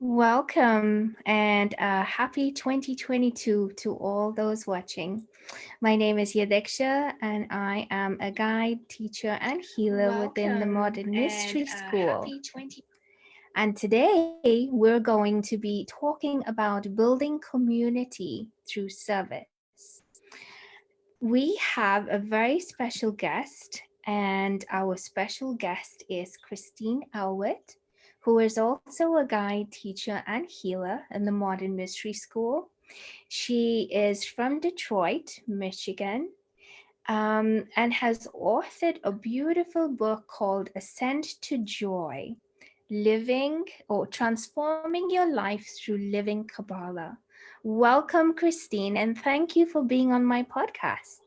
Welcome and happy 2022 to all those watching. My name is Yadiksha and I am a guide, teacher, and healer within the Modern Mystery School. And today we're going to be talking about building community through service. We have a very special guest, and our special guest is Christine Elwart, who is also a guide, teacher, and healer in the Modern Mystery School. She is from Detroit, Michigan, and has authored a beautiful book called Ascent to Joy, Living or Transforming Your Life Through Living Kapala. Welcome, Christine, and thank you for being on my podcast.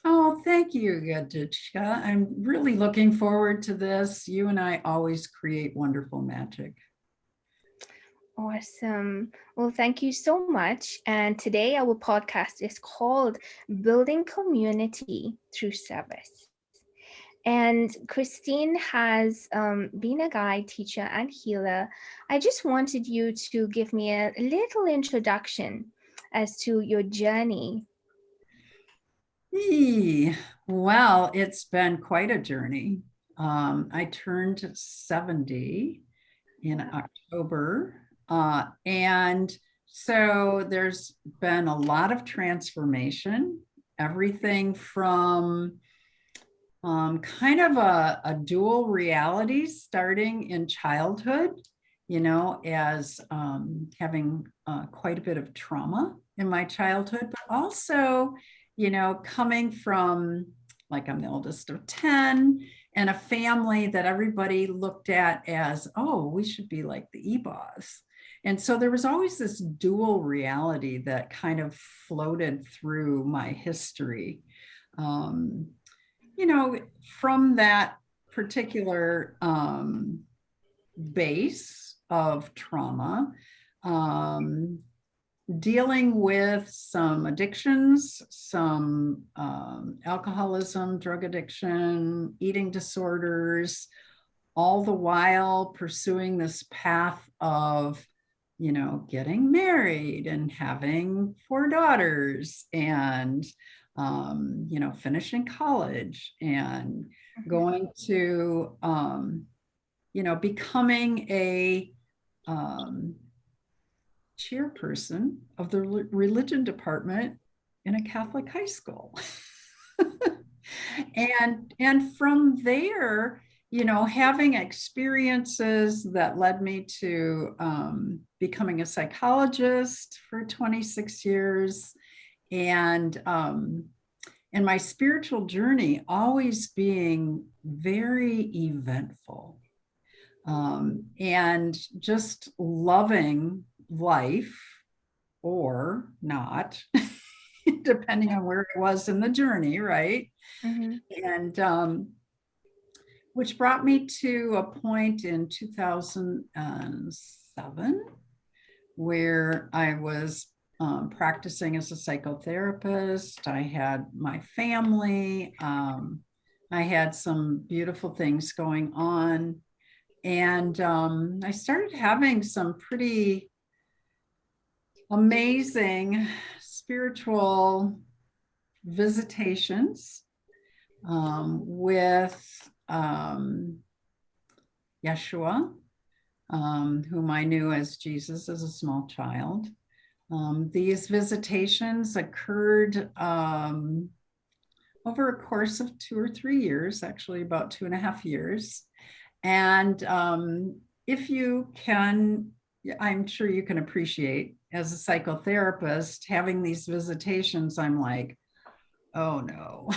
Oh, thank you, Yadiksha. I'm really looking forward to this. You and I always create wonderful magic. Awesome. Well, thank you so much. And today our podcast is called Building Community Through Service. And Christine has been a guide, teacher, and healer. I just wanted you to give me a little introduction as to your journey. Well, it's been quite a journey. I turned 70 in October. And so there's been a lot of transformation, everything from kind of a dual reality starting in childhood, as having quite a bit of trauma in my childhood, but also, coming from, like, I'm the oldest of 10 and a family that everybody looked at as, oh, we should be like the E-Boss. And so there was always this dual reality that kind of floated through my history. From that particular base of trauma, dealing with some addictions, some alcoholism, drug addiction, eating disorders, all the while pursuing this path of, getting married and having 4 daughters and finishing college and going to, becoming a chairperson of the religion department in a Catholic high school. and from there, having experiences that led me to becoming a psychologist for 26 years, and my spiritual journey always being very eventful, and just loving life or not, depending on where it was in the journey, right? Mm-hmm. And which brought me to a point in 2007 where I was practicing as a psychotherapist. I had my family. I had some beautiful things going on. And I started having some pretty amazing spiritual visitations with Yeshua, whom I knew as Jesus as a small child. These visitations occurred over a course of 2 or 3 years, actually about 2.5 years. And if you can, I'm sure you can appreciate, as a psychotherapist, having these visitations, I'm like, oh no,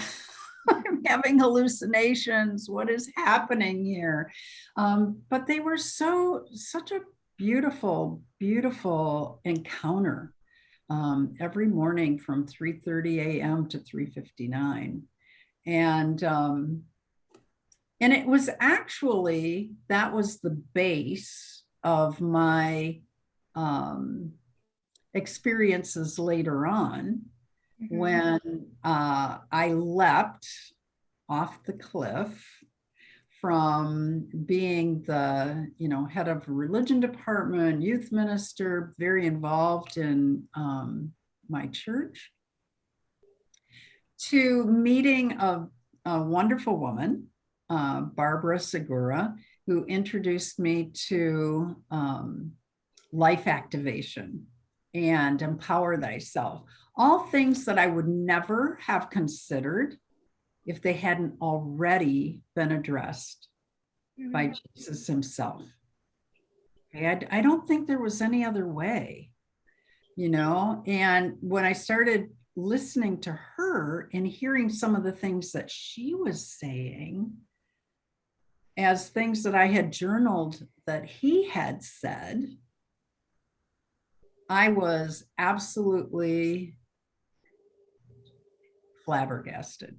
I'm having hallucinations. What is happening here? But they were such a beautiful, beautiful encounter every morning from 3:30 a.m. to 3:59. And it was actually, that was the base of my experiences later on Mhm. when I leapt off the cliff from being the head of religion department, youth minister, very involved in my church, to meeting a wonderful woman, Barbara Segura, who introduced me to life activation and empower thyself. All things that I would never have considered if they hadn't already been addressed by Jesus himself. Okay? I don't think there was any other way, and when I started listening to her and hearing some of the things that she was saying as things that I had journaled that he had said, I was absolutely flabbergasted,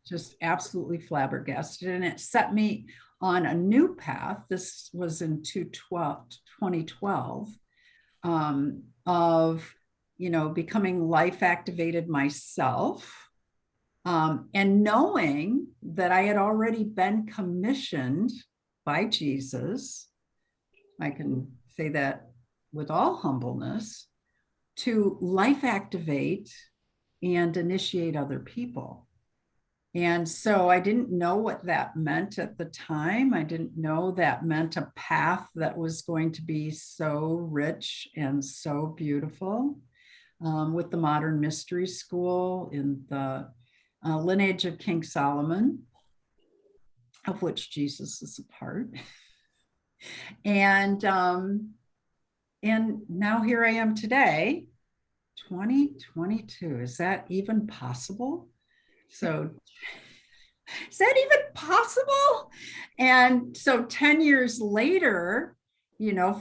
just absolutely flabbergasted. And it set me on a new path. This was in 2012, of, becoming life activated myself, and knowing that I had already been commissioned by Jesus. I can say that with all humbleness, to life activate and initiate other people. And so I didn't know what that meant at the time. I didn't know that meant a path that was going to be so rich and so beautiful, with the Modern Mystery School in the lineage of King Solomon, of which Jesus is a part. And now here I am today, 2022. Is that even possible? So is that even possible? And so 10 years later,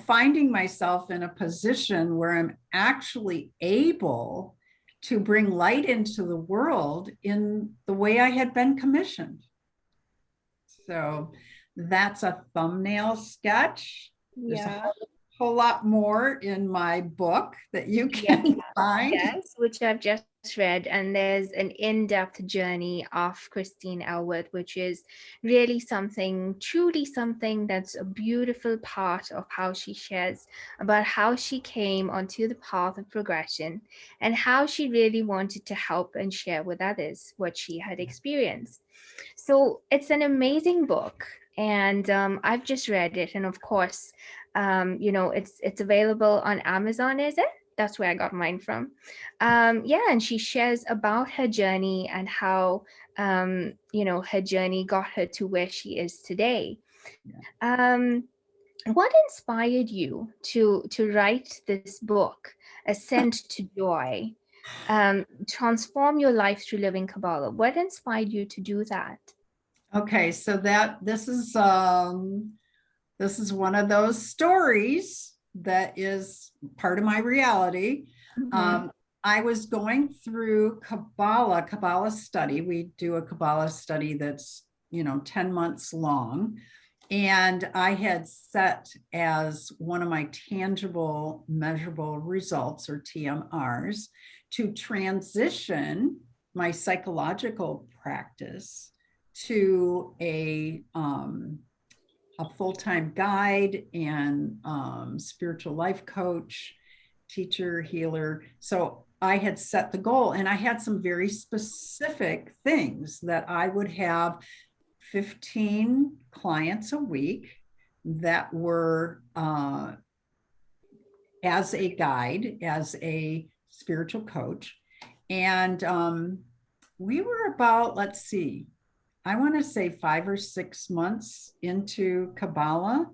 finding myself in a position where I'm actually able to bring light into the world in the way I had been commissioned. So that's a thumbnail sketch. There's a whole lot more in my book that you can find. Yes, which I've just read, and there's an in-depth journey of Christine Elwart, which is really something, truly something that's a beautiful part of how she shares about how she came onto the path of progression and how she really wanted to help and share with others what she had experienced. So it's an amazing book, and I've just read it, and of course, it's available on Amazon. Is it? That's where I got mine from. Yeah, and she shares about her journey and how her journey got her to where she is today. What inspired you to write this book, Ascent to Joy? Transform your life through living Kabbalah. What inspired you to do that? Okay, so this is one of those stories that is part of my reality. Mm-hmm. I was going through Kabbalah study. We do a Kabbalah study that's 10 months long. And I had set as one of my tangible, measurable results, or TMRs, to transition my psychological practice to a full-time guide and spiritual life coach, teacher, healer. So I had set the goal, and I had some very specific things that I would have 15 clients a week that were as a guide, as a spiritual coach. And we were about, let's see, I want to say 5 or 6 months into Kabbalah.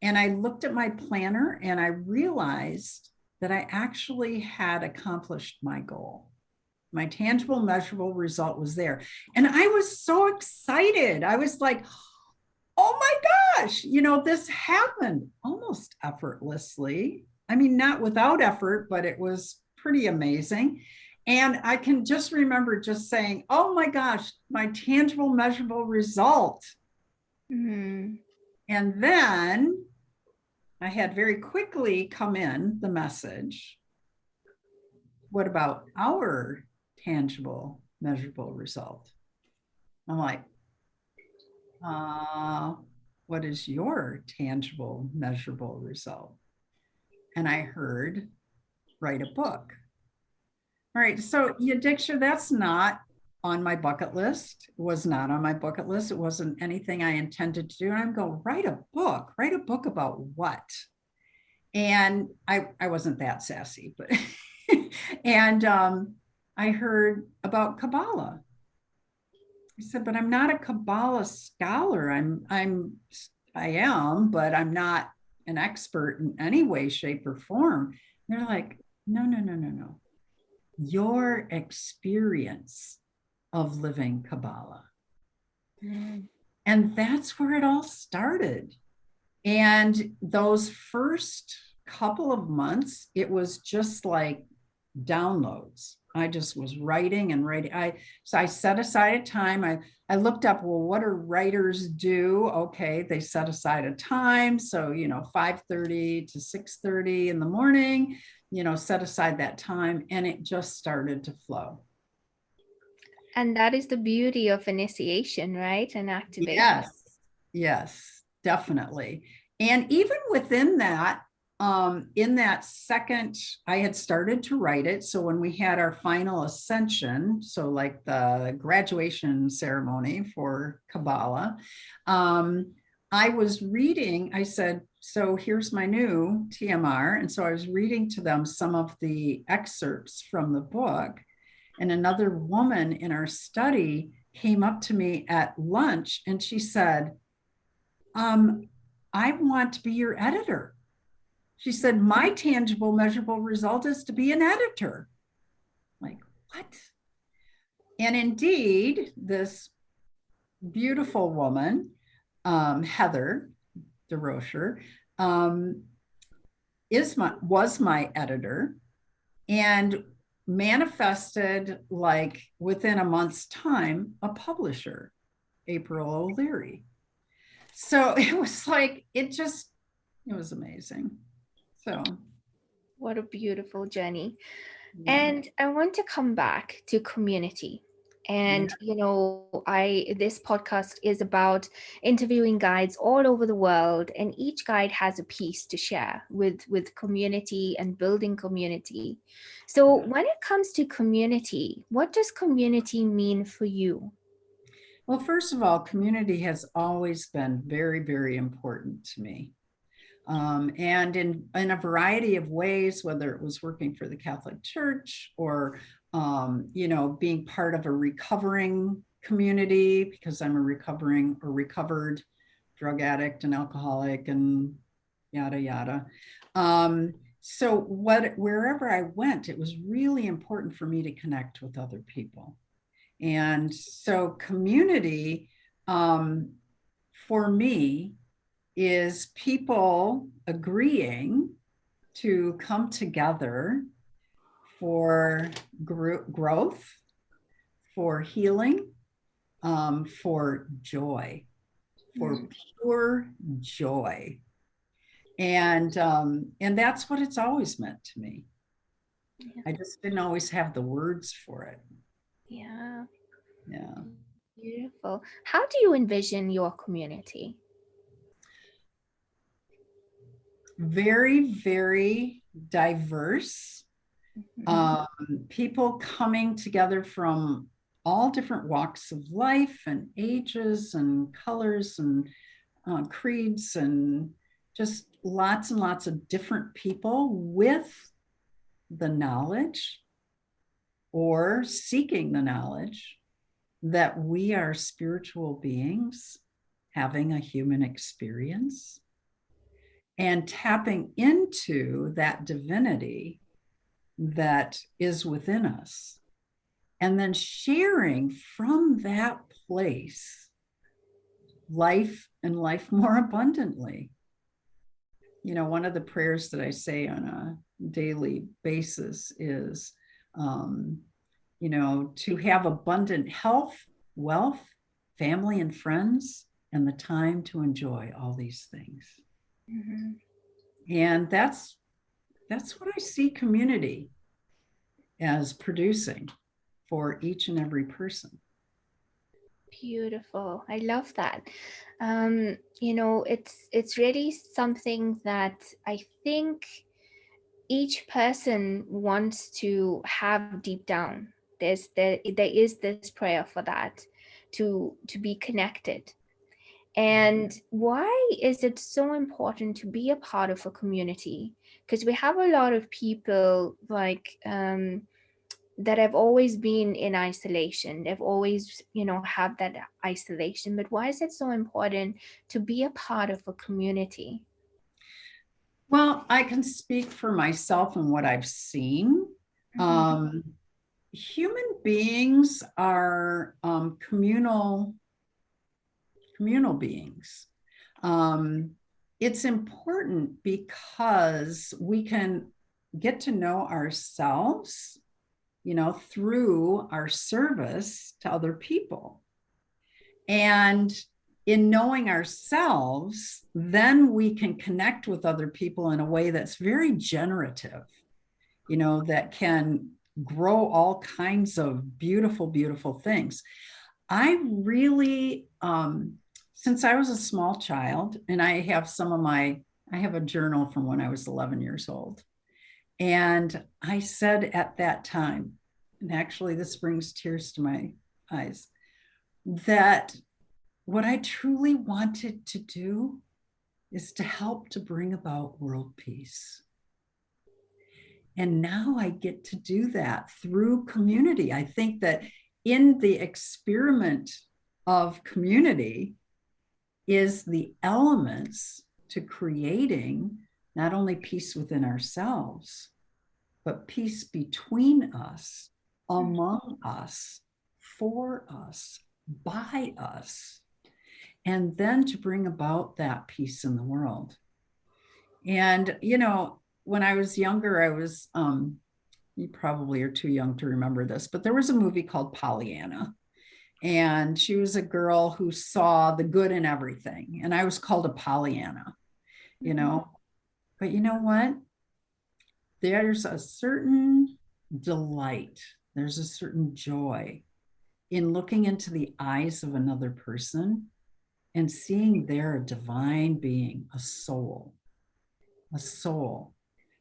And I looked at my planner and I realized that I actually had accomplished my goal. My tangible, measurable result was there. And I was so excited. I was like, oh my gosh, this happened almost effortlessly. I mean, not without effort, but it was pretty amazing. And I can just remember just saying, oh my gosh, my tangible, measurable result. Mm-hmm. And then I had very quickly come in the message, what about our tangible, measurable result? I'm like, what is your tangible, measurable result? And I heard, write a book. All right. So, Yadiksha, that's not on my bucket list. It was not on my bucket list. It wasn't anything I intended to do. And I'm going, write a book. Write a book about what? And I wasn't that sassy, but and I heard about Kapala. I said, but I'm not a Kabbalah scholar. I am, but I'm not an expert in any way, shape, or form. And they're like, no, no, no, no, no. Your experience of living Kabbalah. Mm. And that's where it all started. And those first couple of months, it was just like downloads. I just was writing and writing. So I set aside a time. I looked up, well, what do writers do? Okay, they set aside a time. So, 5:30 to 6:30 in the morning, set aside that time, and it just started to flow. And that is the beauty of initiation, right? And activation. Yes, definitely. And even within that, in that second, I had started to write it. So when we had our final ascension, so like the graduation ceremony for Kabbalah, I was reading, I said, so here's my new TMR. And so I was reading to them some of the excerpts from the book. And another woman in our study came up to me at lunch and she said, I want to be your editor. She said, my tangible, measurable result is to be an editor. I'm like, what? And indeed, this beautiful woman, Heather DeRocher, was my editor and manifested, like within a month's time, a publisher, April O'Leary. So it was like, it was amazing. So what a beautiful journey. Yeah. And I want to come back to community. And this podcast is about interviewing guides all over the world, and each guide has a piece to share with community and building community. So when it comes to community, what does community mean for you? Well, first of all, community has always been very, very important to me. And in a variety of ways, whether it was working for the Catholic Church or, being part of a recovering community, because I'm a recovered drug addict and alcoholic and yada, yada. So wherever I went, it was really important for me to connect with other people. And so community, for me, is people agreeing to come together for growth, for healing, for joy, for pure joy. And that's what it's always meant to me. Yeah. I just didn't always have the words for it. Yeah. Yeah. Beautiful. How do you envision your community? Very, very diverse. People coming together from all different walks of life and ages and colors and creeds, and just lots and lots of different people with the knowledge or seeking the knowledge that we are spiritual beings having a human experience and tapping into that divinity that is within us, and then sharing from that place life and life more abundantly. One of the prayers that I say on a daily basis is, to have abundant health, wealth, family, and friends, and the time to enjoy all these things. Mm-hmm. And that's what I see community as producing for each and every person. Beautiful. I love that. It's really something that I think each person wants to have deep down. There is this prayer for that, to be connected. And why is it so important to be a part of a community? Because we have a lot of people like that have always been in isolation. They've always, have that isolation. But why is it so important to be a part of a community? Well, I can speak for myself and what I've seen. Mm-hmm. Um, Human beings are communal beings. Um, it's important because we can get to know ourselves, through our service to other people. And in knowing ourselves, then we can connect with other people in a way that's very generative, that can grow all kinds of beautiful, beautiful things. I really, since I was a small child, and I have a journal from when I was 11 years old. And I said at that time, and actually this brings tears to my eyes, that what I truly wanted to do is to help to bring about world peace. And now I get to do that through community. I think that in the experiment of community is the elements to creating not only peace within ourselves, but peace between us, among us, for us, by us, and then to bring about that peace in the world. And, when I was younger, you probably are too young to remember this, but there was a movie called Pollyanna. And she was a girl who saw the good in everything. And I was called a Pollyanna, you Mm-hmm. know. But you know what? There's a certain delight, there's a certain joy in looking into the eyes of another person and seeing they're a divine being, a soul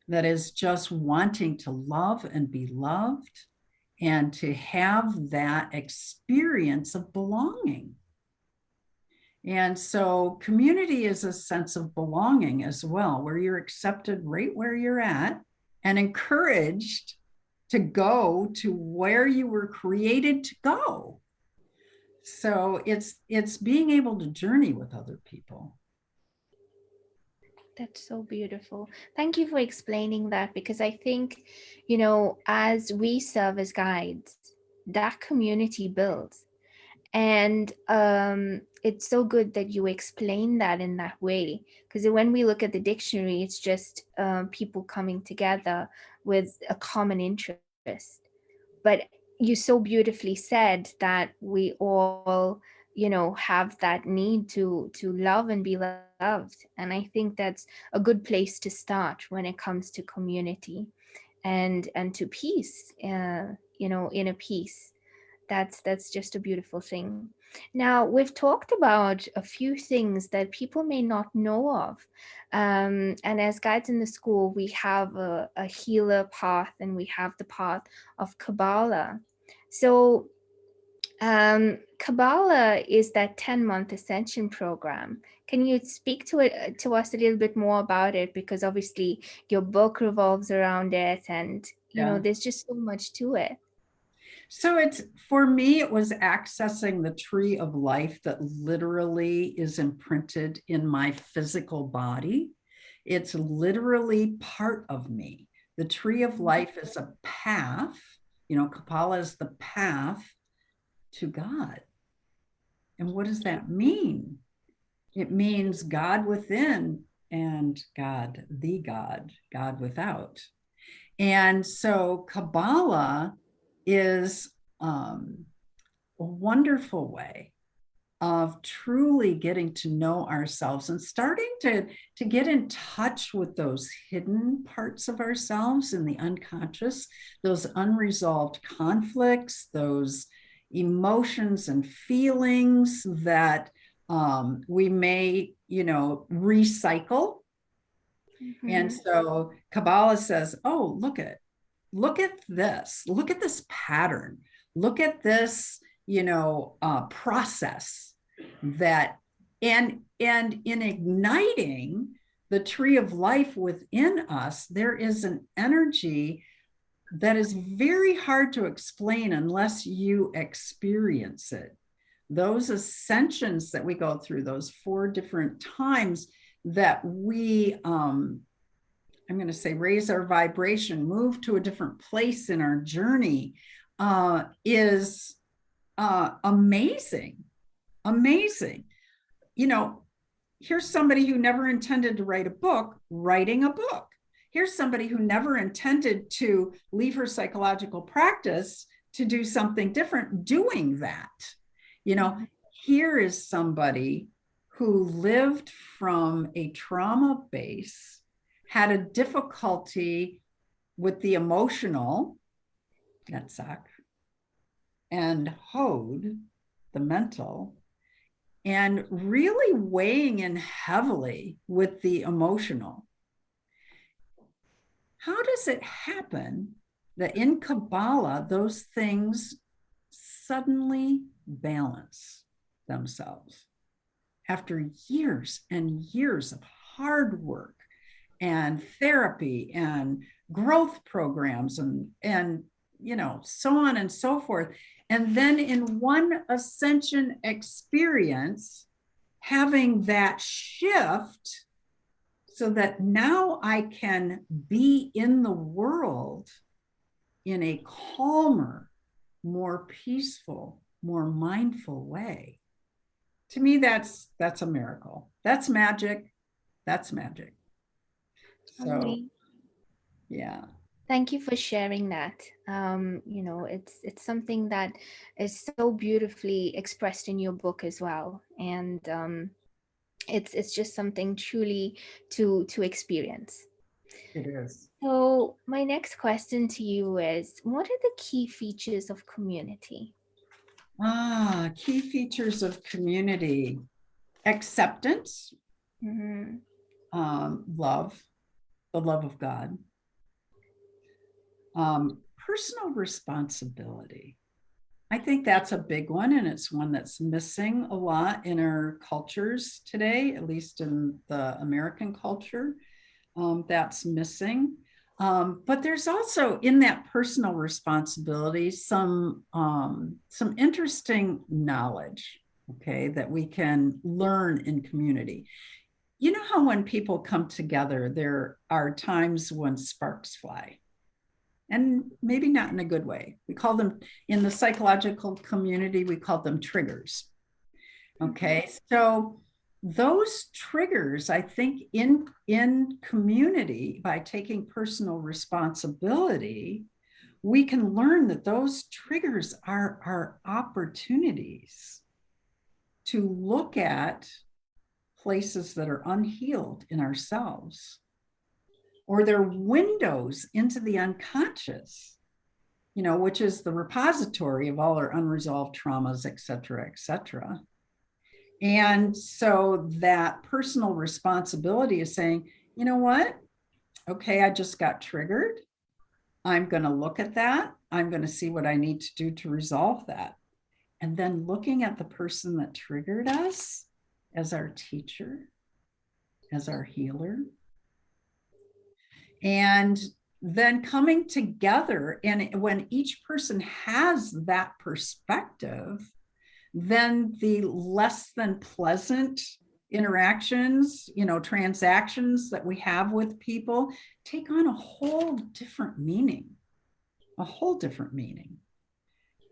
that is just wanting to love and be loved and to have that experience of belonging. And so, community is a sense of belonging as well, where you're accepted right where you're at and encouraged to go to where you were created to go. So it's being able to journey with other people. That's so beautiful. Thank you for explaining that, because I think, as we serve as guides, that community builds. And it's so good that you explain that in that way, because when we look at the dictionary, it's just people coming together with a common interest. But you so beautifully said that we all, have that need to love and be loved. And I think that's a good place to start when it comes to community and to peace, inner peace. That's just a beautiful thing. Now, we've talked about a few things that people may not know of. And as guides in the school, we have a healer path, and we have the path of Kabbalah. So, Kabbalah is that 10-month ascension program. Can you speak to us a little bit more about it? Because obviously your book revolves around it, and Yeah. there's just so much to it. So it's for me, it was accessing the tree of life that literally is imprinted in my physical body. It's literally part of me. The tree of life is a path, Kapala is the path to God. And what does that mean? It means God within and God without. And so Kabbalah is a wonderful way of truly getting to know ourselves and starting to get in touch with those hidden parts of ourselves in the unconscious, those unresolved conflicts, those emotions and feelings that we may, recycle. And so Kabbalah says, oh, look at this. Look at this pattern. Look at this, process that, and in igniting the tree of life within us, there is an energy that is very hard to explain unless you experience it. Those ascensions that we go through, those 4 different times that we, I'm going to say, raise our vibration, move to a different place in our journey, is amazing. Amazing. Here's somebody who never intended to write a book, writing a book. Here's somebody who never intended to leave her psychological practice to do something different, doing that. Here is somebody who lived from a trauma base, had a difficulty with the emotional, that suck, and hoed the mental, and really weighing in heavily with the emotional. How does it happen that in Kabbalah, those things suddenly balance themselves after years and years of hard work and therapy and growth programs and so on and so forth? And then in one ascension experience, having that shift so that now I can be in the world in a calmer, more peaceful, more mindful way. To me, that's a miracle. That's magic. That's magic. So, yeah. Thank you for sharing that. It's something that is so beautifully expressed in your book as well, and it's just something truly to experience. It is. So my next question to you is, what are the key features of community? Key features of community: acceptance, love, the love of God, personal responsibility. I think that's a big one, and it's one that's missing a lot in our cultures today, at least in the American culture. That's missing. But there's also in that personal responsibility some interesting knowledge, okay, that we can learn in community. You know how when people come together, there are times when sparks fly, and maybe not in a good way. We call them, in the psychological community, we call them triggers. Okay, so those triggers, I think, in community, by taking personal responsibility, we can learn that those triggers are opportunities to look at places that are unhealed in ourselves, or they're windows into the unconscious, which is the repository of all our unresolved traumas, et cetera, et cetera. And so that personal responsibility is saying, you know what? Okay, I just got triggered. I'm going to look at that. I'm going to see what I need to do to resolve that. And then looking at the person that triggered us as our teacher, as our healer. And then coming together, and when each person has that perspective, then the less than pleasant interactions, transactions that we have with people take on a whole different meaning,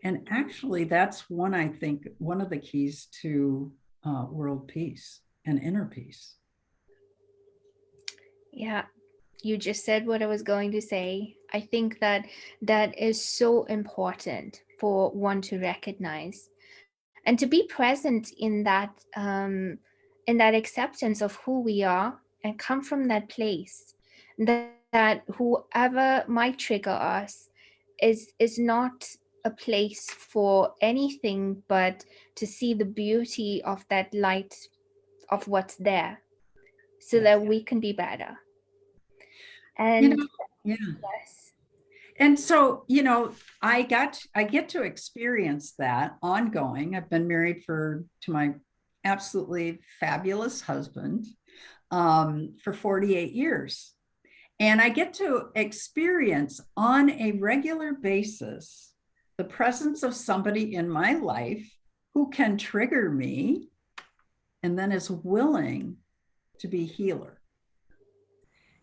And actually, that's I think, one of the keys to world peace and inner peace. Yeah, you just said what I was going to say. I think that is so important for one to recognize. and to be present in that acceptance of who we are, and come from that place that whoever might trigger us is not a place for anything but to see the beauty of that light of what's there, so Yes. that we can be better. You And know, yeah. yes. And so, I get to experience that ongoing. I've been married to my absolutely fabulous husband for 48 years. And I get to experience on a regular basis the presence of somebody in my life who can trigger me and then is willing to be healer.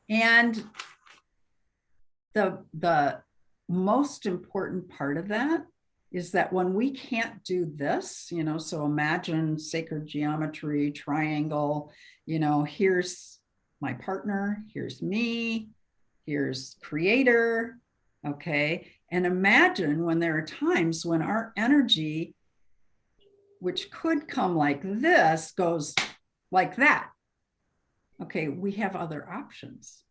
And the most important part of that is that when we can't do this, so imagine sacred geometry, triangle, here's my partner, here's me, here's creator, okay? And imagine when there are times when our energy, which could come like this, goes like that. Okay, we have other options.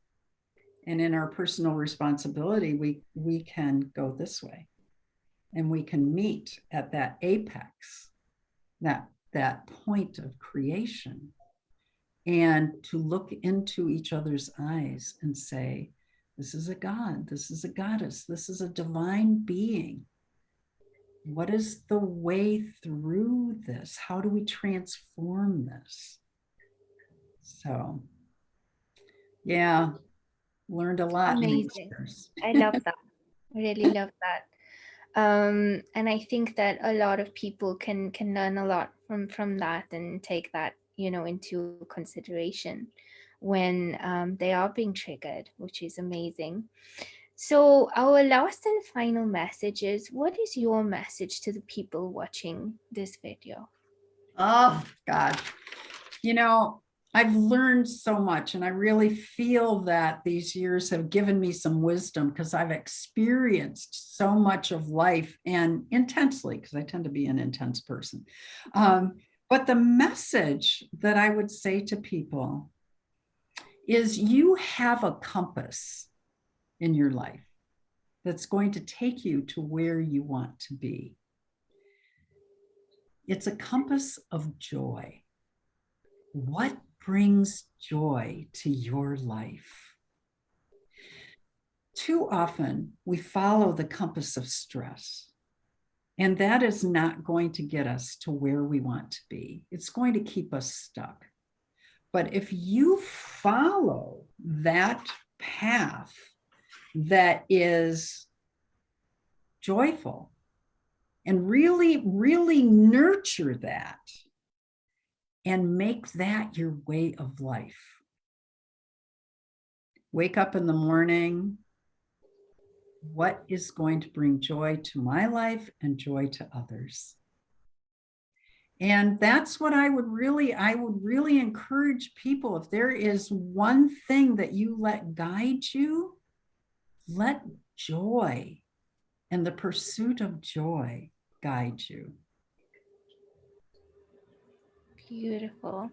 And in our personal responsibility, we can go this way, and we can meet at that apex, that point of creation, and to look into each other's eyes and say, this is a God, this is a goddess, this is a divine being. What is the way through this? How do we transform this? So, yeah, learned a lot in these Amazing. years. I love that. I really love that. And I think that a lot of people can learn a lot from that, and take that, into consideration when they are being triggered, which is amazing. So our last and final message is, what is your message to the people watching this video? Oh, God. You know, I've learned so much, and I really feel that these years have given me some wisdom because I've experienced so much of life, and intensely, because I tend to be an intense person. But the message that I would say to people is, you have a compass in your life that's going to take you to where you want to be. It's a compass of joy. What brings joy to your life? Too often, we follow the compass of stress, and that is not going to get us to where we want to be. It's going to keep us stuck. But if you follow that path that is joyful, and really, really nurture that, and make that your way of life. Wake up in the morning. What is going to bring joy to my life and joy to others? And that's what I would really encourage people. If there is one thing that you let guide you, let joy and the pursuit of joy guide you. Beautiful.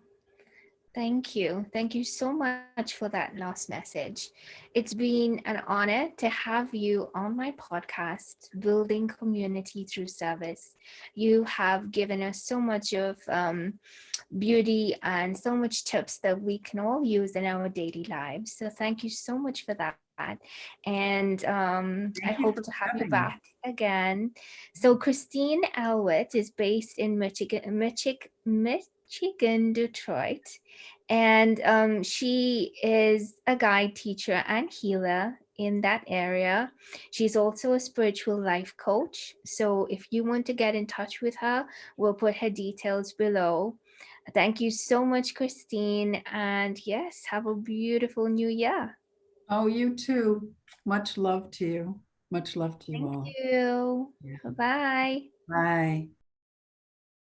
Thank you. Thank you so much for that last message. It's been an honor to have you on my podcast, Building Community Through Service. You have given us so much of beauty and so much tips that we can all use in our daily lives. So thank you so much for that. And I hope Thank to you for have you having back me. again. So Christine Elwart is based in Michigan, Detroit, and she is a guide teacher and healer in that area. She's also a spiritual life coach. So if you want to get in touch with her, we'll put her details below. Thank you so much, Christine. And yes, have a beautiful new year. Oh, you too. Much love to you. Much love to you Thank all. you. Yeah. Bye bye. Bye.